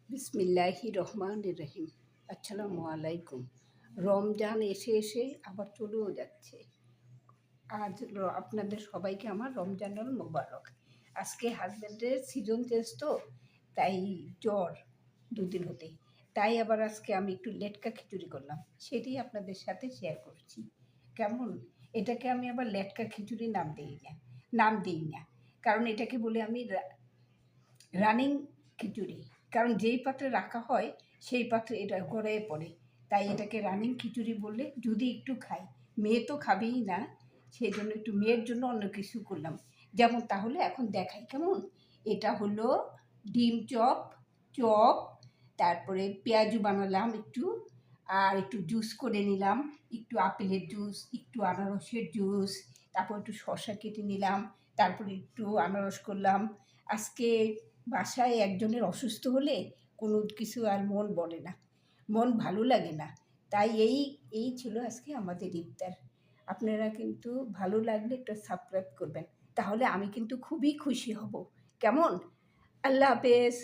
বিসমিল্লাহির রহমানির রহিম। আসসালামু আলাইকুম। রমজান এসে এসে আবার চলেও যাচ্ছে। আজ আপনাদের সবাইকে আমার রমজানুল মোবারক। আজকে হাজব্যান্ডের সিজন চেঞ্জ তো, তাই জ্বর দুদিন হতেই, তাই আবার আজকে আমি একটু লেটকা খিচুড়ি করলাম, সেটি আপনাদের সাথে শেয়ার করছি। কেমন? এটাকে আমি আবার লেটকা খিচুড়ি নাম দিই না, কারণ এটাকে বলে আমি রানিং খিচুড়ি। কারণ যেই পাত্রে রাখা হয় সেই পাত্রে এটা গড়াইয়ে পড়ে, তাই এটাকে রানিং খিচুড়ি বললে যদি একটু খাই, মেয়ে তো খাবেই না, সেই জন্য একটু মেয়ের জন্য অন্য কিছু করলাম। যেমন তাহলে এখন দেখাই কেমন। এটা হলো ডিম চপ, তারপরে পেঁয়াজু বানালাম একটু, আর একটু জুস করে নিলাম, একটু আপেলের জুস, একটু আনারসের জুস, তারপর একটু শসা কেটে নিলাম, তারপরে একটু আনারস করলাম। আজকে বাসায় একজনের অসুস্থ হলে কোনো কিছু আর মন বলে না, মন ভালো লাগে না, তাই এই ছিল আজকে আমাদের ইফতার। আপনারা কিন্তু ভালো লাগলে একটা সাবস্ক্রাইব করবেন, তাহলে আমি কিন্তু খুবই খুশি হব। কেমন? আল্লাহ হাফেজ।